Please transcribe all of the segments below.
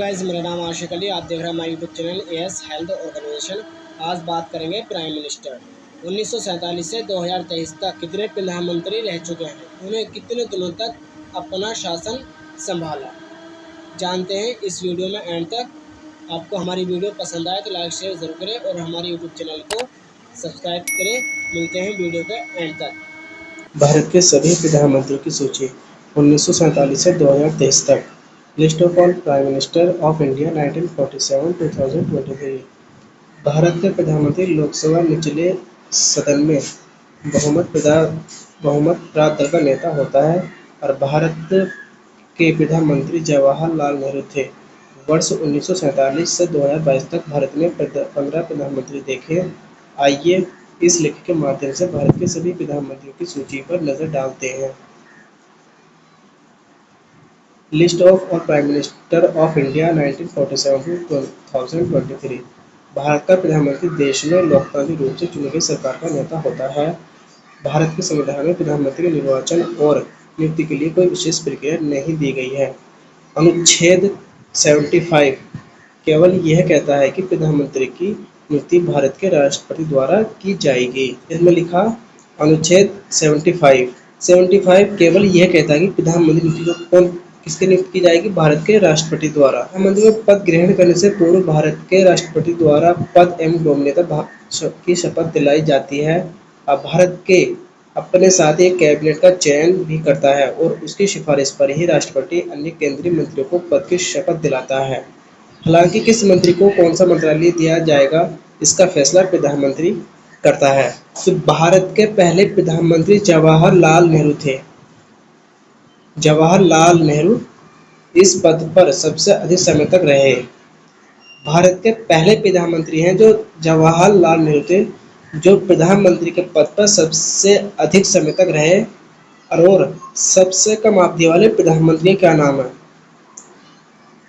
Guys, मेरा नाम आशिक अली। आप देख रहे हैं हमारा YouTube channel AS health organisation. आज बात करेंगे प्राइम मिनिस्टर 1947 से 2023 तक कितने प्रधानमंत्री रह चुके हैं, उन्हें कितने दिनों तक अपना शासन संभाला, जानते हैं इस वीडियो में एंड तक। आपको हमारी वीडियो पसंद आए तो लाइक शेयर जरूर करें और हमारे यूट्यूब चैनल को सब्सक्राइब करें। मिलते हैं वीडियो के एंड तक। भारत के सभी प्रधानमंत्रियों की सूची 1947 से 2023 तक। List of all prime minister of India 1947-2023। Bharat के प्रधानमंत्री लोकसभा निचले सदन में बहुमत प्राप्त दल का नेता होता है और भारत के प्रधानमंत्री जवाहरलाल नेहरू थे। वर्ष 1947 से 2022 तक भारत ने 15 प्रधानमंत्री देखे। आइए इस लेख के माध्यम से भारत के सभी प्रधानमंत्रियों की सूची पर नजर डालते हैं। List of all prime minister of India 1947-2023। Bharat का प्रधानमंत्री देश में लोकतांत्रिक रूप से चुनी गई सरकार का नेता होता है। भारत के संविधान में प्रधानमंत्री के निर्वाचन और नियुक्ति के लिए कोई विशेष प्रक्रिया नहीं दी गई है। अनुच्छेद 75 केवल यह कहता है कि प्रधानमंत्री की नियुक्ति भारत के राष्ट्रपति द्वारा की जाएगी। इसमें लिखा अनुच्छेद 75 केवल यह कहता है कि प्रधानमंत्री नियुक्ति को किसकी नियुक्ति की जाएगी? भारत के राष्ट्रपति द्वारा। प्रधानमंत्री को पद ग्रहण करने से पूर्व भारत के राष्ट्रपति द्वारा पद एवं गोपनीयता की शपथ दिलाई जाती है। अब भारत के अपने साथ एक कैबिनेट का चयन भी करता है और उसकी सिफारिश पर ही राष्ट्रपति अन्य केंद्रीय मंत्रियों को पद की शपथ दिलाता है। हालांकि किस मंत्री को कौन सा मंत्रालय दिया जाएगा, इसका फैसला प्रधानमंत्री करता है। तो भारत के पहले प्रधानमंत्री जवाहरलाल नेहरू थे। जवाहरलाल नेहरू इस पद पर सबसे अधिक समय तक रहे। भारत के पहले प्रधानमंत्री हैं जो जवाहरलाल नेहरू थे, जो प्रधानमंत्री के पद पर सबसे अधिक समय तक रहे। और सबसे कम अवधि वाले प्रधानमंत्री क्या नाम है?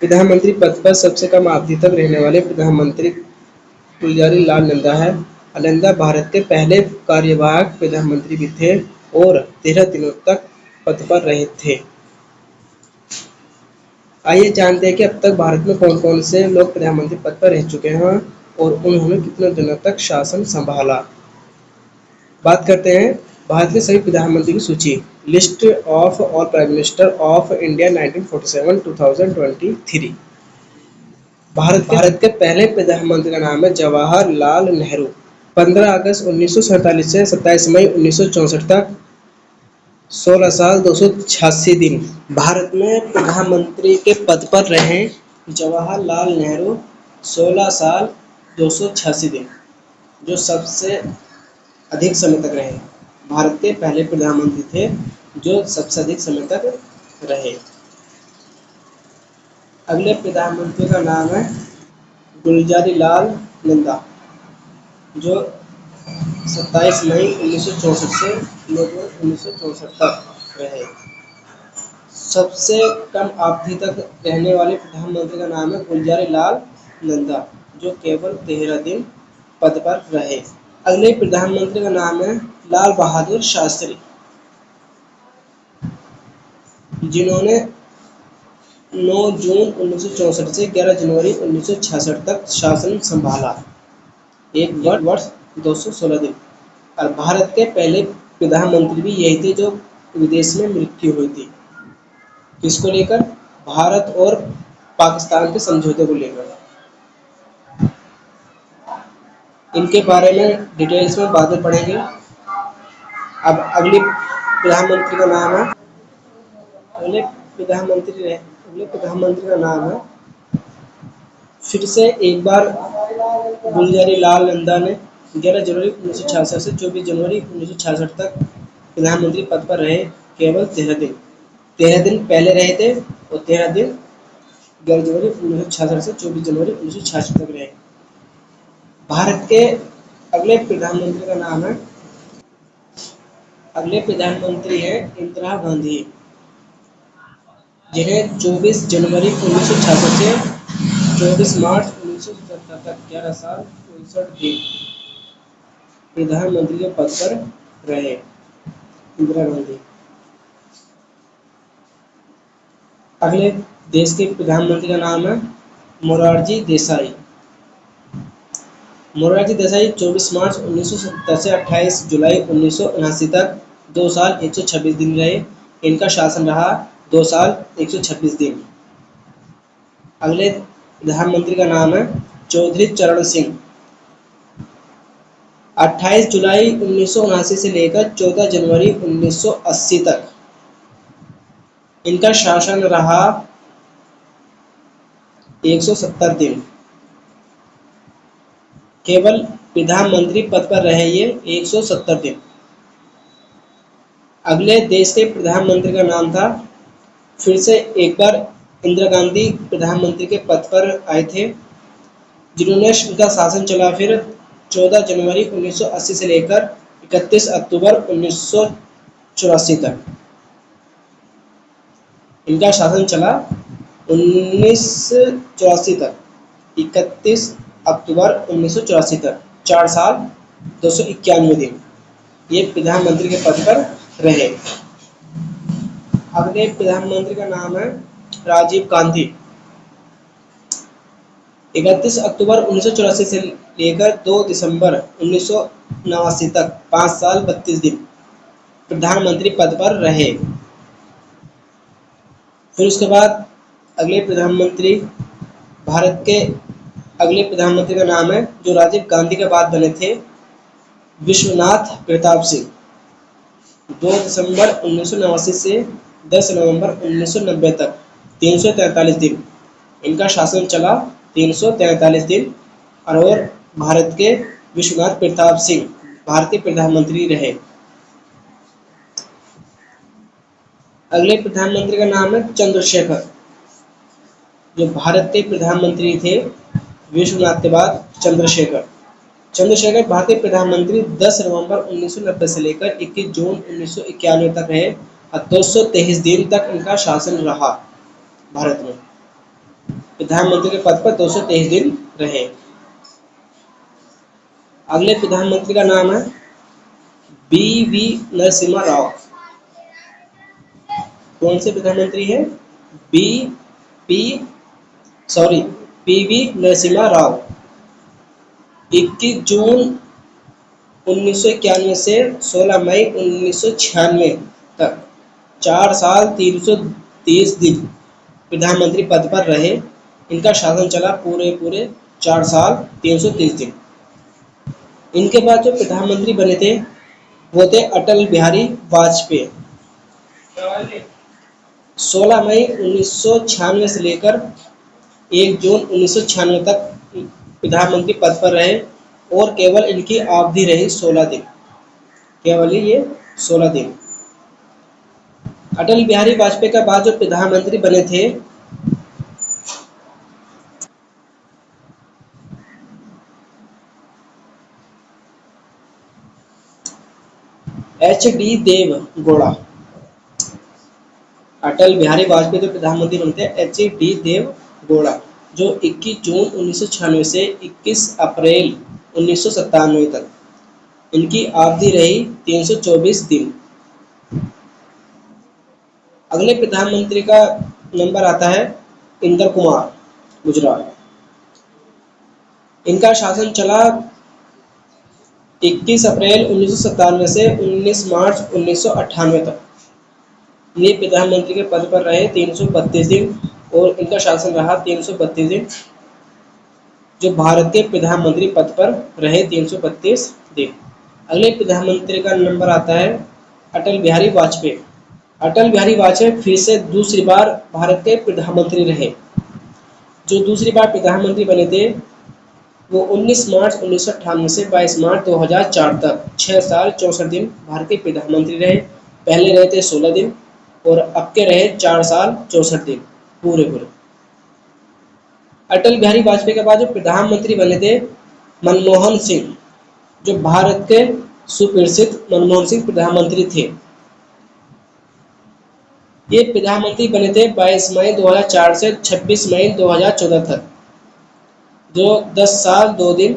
प्रधानमंत्री पद पर सबसे कम अवधि तक रहने वाले प्रधानमंत्री गुलजारी लाल नंदा है। नंदा भारत के पहले कार्यवाहक प्रधानमंत्री भी थे और 13 दिनों तक पद पर रहे थे। आइए जानते हैं कि अब तक भारत में कौन कौन से लोग प्रधानमंत्री पद पर रह चुके हैं और उन्होंने कितने दिनों तक शासन संभाला। बात करते हैं भारत के सभी प्रधानमंत्री की सूची। List of all prime minister of India 1947-2023। Bharat के पहले प्रधानमंत्री का नाम है जवाहरलाल नेहरू। 15 अगस्त 1947 से 27 मई 1964 तक 16 साल 286 दिन भारत में प्रधानमंत्री के पद पर रहे जवाहरलाल नेहरू। 16 साल 286 दिन, जो सबसे अधिक समय तक रहे। भारत के पहले प्रधानमंत्री थे जो सबसे अधिक समय तक रहे। अगले प्रधानमंत्री का नाम है गुलजारी लाल नंदा, जो 27 मई 1964 से लगभग 1964 तक रहे। सबसे कम अवधि तक रहने वाले प्रधानमंत्री का नाम है गुलजारी लाल नंदा, जो केवल 13 दिन पद पर रहे। अगले प्रधानमंत्री का नाम है लाल बहादुर शास्त्री, जिन्होंने 9 जून 1964 से 11 जनवरी 1966 तक शासन संभाला। एक वर्ष 216 दिन। और भारत के पहले प्रधानमंत्री भी यही थे जो विदेश में मृत्यु हुई थी। किसको लेकर? भारत और पाकिस्तान के समझौते को लेकर। इनके बारे में डिटेल्स में बाद में पढ़ेंगे। अब अगले प्रधानमंत्री का नाम है अगले प्रधानमंत्री का नाम है फिर से एक बार गुलजारी लाल नंदा ने 11 जनवरी 1966 से 24 जनवरी 1966 तक प्रधानमंत्री पद पर रहे। केवल 13 दिन पहले रहे थे और 13 दिन 11 जनवरी 1966 से 24 जनवरी 1966 तक रहे। भारत के अगले प्रधानमंत्री हैं इंदिरा गांधी, जिन्हें 24 जनवरी 1966 से 24 मार्च 1977 तक 11 साल 59 दिन प्रधानमंत्री के पद पर रहे। इंदिरा गांधी। अगले देश के प्रधानमंत्री का नाम है मोरारजी देसाई। मोरारजी देसाई 24 मार्च 1970 से 28 जुलाई 1979 तक 2 साल 126 दिन रहे। इनका शासन रहा 2 साल 126 दिन। अगले प्रधानमंत्री का नाम है चौधरी चरण सिंह। 28 जुलाई 1979 से लेकर 14 जनवरी 1980 तक इनका शासन रहा 170 दिन। केवल प्रधानमंत्री पद पर रहे ये 170 दिन। अगले देश के प्रधानमंत्री का नाम था, फिर से एक बार इंदिरा गांधी प्रधानमंत्री के पद पर आए थे, जिन्होंने इनका शासन चला फिर 14 जनवरी 1980 से लेकर 31 अक्टूबर 1984 तक। इनका शासन चला 1984 तक, 31 अक्टूबर 1984 तक, 4 साल 291 दिन ये प्रधानमंत्री के पद पर रहे। अगले प्रधानमंत्री का नाम है राजीव गांधी। 31 अक्टूबर 1984 से लेकर 2 दिसंबर 1989 तक 5 साल 32 दिन प्रधानमंत्री पद पर रहे। फिर उसके बाद अगले प्रधानमंत्री, भारत के अगले प्रधानमंत्री का नाम है, जो राजीव गांधी के बाद बने थे, विश्वनाथ प्रताप सिंह। 2 दिसंबर 1989 से 10 नवंबर 1990 तक 343 दिन इनका शासन चला, 343 दिन। और भारत के विश्वनाथ प्रताप सिंह भारतीय प्रधानमंत्री रहे। अगले प्रधानमंत्री का नाम है चंद्रशेखर, जो भारत के प्रधानमंत्री थे विश्वनाथ के बाद चंद्रशेखर। चंद्रशेखर भारतीय प्रधानमंत्री 10 नवंबर 1990 से लेकर 21 जून 1991 तक रहे और 223 दिन तक इनका शासन रहा। भारत में प्रधानमंत्री के पद पर 223 दिन रहे। अगले प्रधानमंत्री का नाम है बी.वी. नरसिम्हा राव। कौन से प्रधानमंत्री है? पी.वी. नरसिम्हा राव। 21 जून 1991 से 16 मई 1996 तक 4 साल 330 दिन प्रधानमंत्री पद पर रहे। इनका शासन चला पूरे 4 साल 330 दिन। इनके बाद जो प्रधानमंत्री बने थे वो थे अटल बिहारी वाजपेयी। 16 मई 1996 से लेकर 1 जून 1996 तक प्रधानमंत्री पद पर रहे और केवल इनकी अवधि रही 16 दिन। केवल ये 16 दिन। अटल बिहारी वाजपेयी के बाद जो प्रधानमंत्री बने थे एच.डी. देवगौड़ा। अटल बिहारी वाजपेयी जो प्रधानमंत्री बने थे एच.डी. देवगौड़ा, जो 21 जून 1996 से 21 अप्रैल 1997 तक इनकी अवधि रही 324 दिन। अगले प्रधानमंत्री का नंबर आता है इंदर कुमार, गुजरात। इनका शासन चला 21 अप्रैल 1997 से 19 मार्च 1998 तक। ये प्रधानमंत्री के पद पर रहे 332 दिन और इनका शासन रहा 332 दिन। जो भारत के प्रधानमंत्री पद पर रहे 332 दिन। अगले प्रधानमंत्री का नंबर आता है अटल बिहारी वाजपेयी। अटल बिहारी वाजपेयी फिर से दूसरी बार भारत के प्रधानमंत्री रहे। जो दूसरी बार प्रधानमंत्री बने थे वो 19 मार्च 1998 से 22 मार्च 2004 तक 6 साल 64 दिन भारत के प्रधानमंत्री रहे। पहले रहे थे 16 दिन और अब के रहे 4 साल 64 दिन पूरे। अटल बिहारी वाजपेयी के बाद जो प्रधानमंत्री बने थे मनमोहन सिंह, जो भारत के सुप्रसिद्ध मनमोहन सिंह प्रधानमंत्री थे। ये प्रधानमंत्री बने थे 22 मई 2004 से 26 मई 2014 तक, जो 10 साल 2 दिन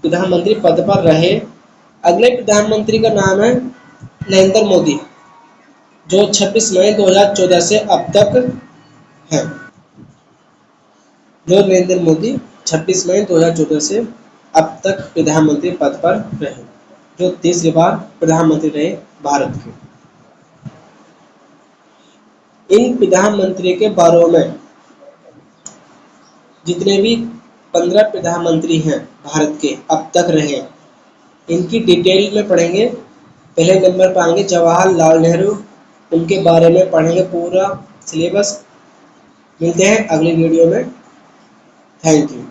प्रधानमंत्री पद पर रहे। अगले प्रधानमंत्री का नाम है नरेंद्र मोदी, जो 26 मई 2014 से अब तक है। जो नरेंद्र मोदी 26 मई 2014 से अब तक प्रधानमंत्री पद पर रहे, जो तीसरी बार प्रधानमंत्री रहे भारत के। इन प्रधानमंत्री के बारे में जितने भी 15 प्रधानमंत्री हैं भारत के अब तक रहे, इनकी डिटेल में पढ़ेंगे। पहले नंबर पर आएंगे जवाहरलाल नेहरू, उनके बारे में पढ़ेंगे पूरा सिलेबस। मिलते हैं अगली वीडियो में। Thank you.